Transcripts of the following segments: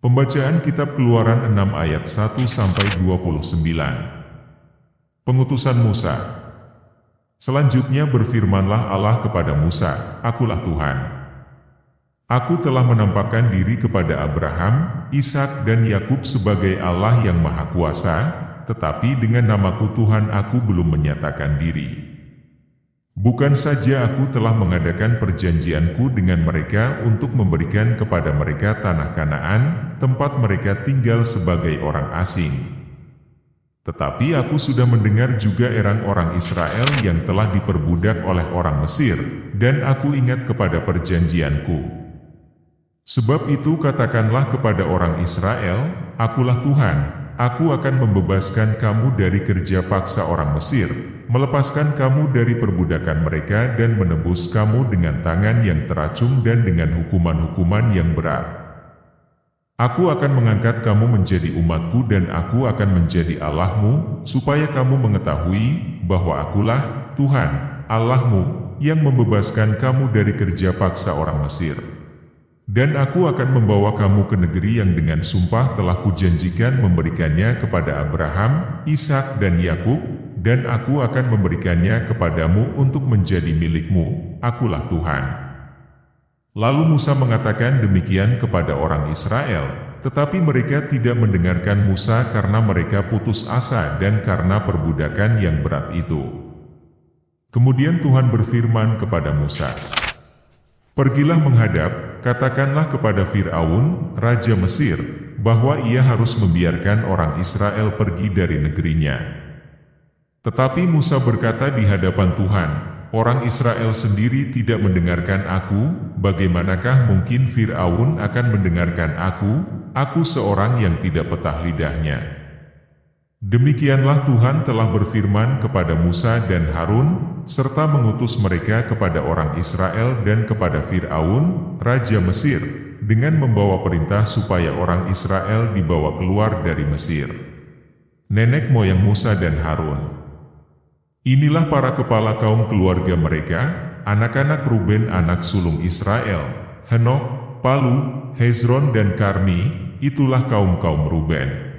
Pembacaan Kitab Keluaran 6 ayat 1-29. Pengutusan Musa. Selanjutnya berfirmanlah Allah kepada Musa, "Akulah Tuhan. Aku telah menampakkan diri kepada Abraham, Ishak dan Yakub sebagai Allah yang Maha Kuasa, tetapi dengan namaku Tuhan aku belum menyatakan diri. Bukan saja aku telah mengadakan perjanjianku dengan mereka untuk memberikan kepada mereka tanah Kanaan, tempat mereka tinggal sebagai orang asing. Tetapi aku sudah mendengar juga erang orang Israel yang telah diperbudak oleh orang Mesir, dan aku ingat kepada perjanjianku. Sebab itu katakanlah kepada orang Israel, Akulah Tuhan, aku akan membebaskan kamu dari kerja paksa orang Mesir, melepaskan kamu dari perbudakan mereka dan menebus kamu dengan tangan yang teracung dan dengan hukuman-hukuman yang berat. Aku akan mengangkat kamu menjadi umatku dan aku akan menjadi Allahmu, supaya kamu mengetahui bahwa akulah Tuhan, Allahmu, yang membebaskan kamu dari kerja paksa orang Mesir. Dan aku akan membawa kamu ke negeri yang dengan sumpah telah kujanjikan memberikannya kepada Abraham, Ishak dan Yakub, dan aku akan memberikannya kepadamu untuk menjadi milikmu, akulah Tuhan." Lalu Musa mengatakan demikian kepada orang Israel, tetapi mereka tidak mendengarkan Musa karena mereka putus asa dan karena perbudakan yang berat itu. Kemudian Tuhan berfirman kepada Musa, "Pergilah menghadap, katakanlah kepada Fir'aun, Raja Mesir, bahwa ia harus membiarkan orang Israel pergi dari negerinya." Tetapi Musa berkata di hadapan Tuhan, "Orang Israel sendiri tidak mendengarkan aku, bagaimanakah mungkin Fir'aun akan mendengarkan aku seorang yang tidak petah lidahnya?" Demikianlah Tuhan telah berfirman kepada Musa dan Harun, serta mengutus mereka kepada orang Israel dan kepada Fir'aun, Raja Mesir, dengan membawa perintah supaya orang Israel dibawa keluar dari Mesir. Nenek moyang Musa dan Harun. Inilah para kepala kaum keluarga mereka, anak-anak Ruben anak sulung Israel, Henokh, Palu, Hezron dan Karmi, itulah kaum-kaum Ruben.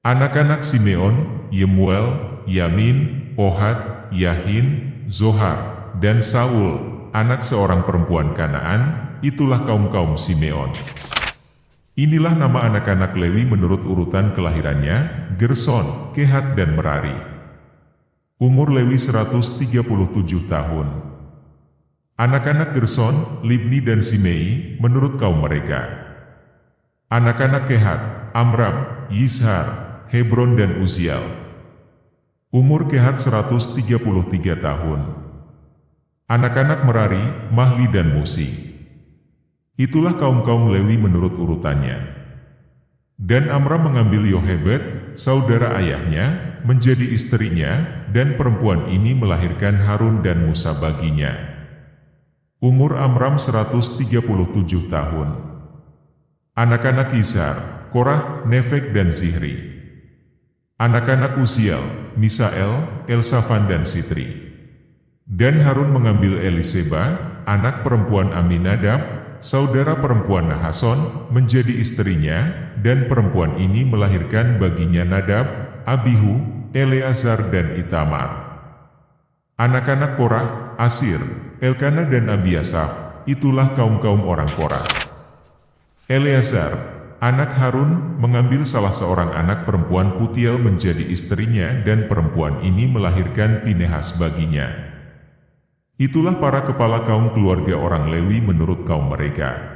Anak-anak Simeon, Yemuel, Yamin, Ohad, Yahin, Zohar, dan Saul, anak seorang perempuan Kanaan, itulah kaum-kaum Simeon. Inilah nama anak-anak Lewi menurut urutan kelahirannya, Gerson, Kehat dan Merari. Umur Lewi 137 tahun. Anak-anak Gerson, Libni dan Simei, menurut kaum mereka. Anak-anak Kehat, Amram, Yishar, Hebron dan Uziel. Umur Kehat 133 tahun. Anak-anak Merari, Mahli dan Musi. Itulah kaum-kaum Lewi menurut urutannya. Dan Amram mengambil Yohebed, saudara ayahnya, menjadi istrinya, dan perempuan ini melahirkan Harun dan Musa baginya. Umur Amram 137 tahun. Anak-anak Ishar, Korah, Nefek dan Zihri. Anak-anak Uziel, Misael, Elsafan dan Sitri. Dan Harun mengambil Eliseba, anak perempuan Aminadab, saudara perempuan Nahason, menjadi istrinya, dan perempuan ini melahirkan baginya Nadab, Abihu, Eleazar dan Itamar. Anak-anak Korah, Asir, Elkana dan Abiasaf, itulah kaum-kaum orang Korah. Eleazar, anak Harun, mengambil salah seorang anak perempuan Putiel menjadi istrinya dan perempuan ini melahirkan Pinehas baginya. Itulah para kepala kaum keluarga orang Lewi menurut kaum mereka.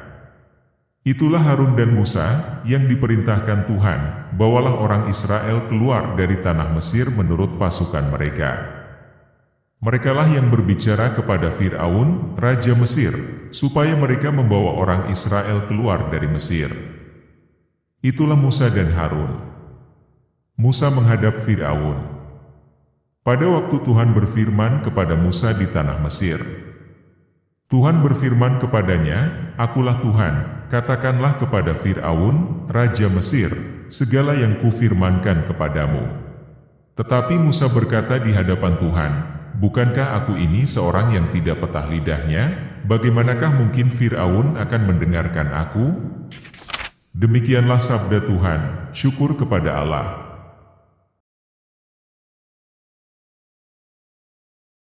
Itulah Harun dan Musa, yang diperintahkan Tuhan, bawalah orang Israel keluar dari tanah Mesir menurut pasukan mereka. Merekalah yang berbicara kepada Fir'aun, Raja Mesir, supaya mereka membawa orang Israel keluar dari Mesir. Itulah Musa dan Harun. Musa menghadap Fir'aun. Pada waktu Tuhan berfirman kepada Musa di tanah Mesir. Tuhan berfirman kepadanya, "Akulah Tuhan, katakanlah kepada Fir'aun, Raja Mesir, segala yang kufirmankan kepadamu." Tetapi Musa berkata di hadapan Tuhan, "Bukankah aku ini seorang yang tidak petah lidahnya? Bagaimanakah mungkin Fir'aun akan mendengarkan aku?" Demikianlah sabda Tuhan, syukur kepada Allah.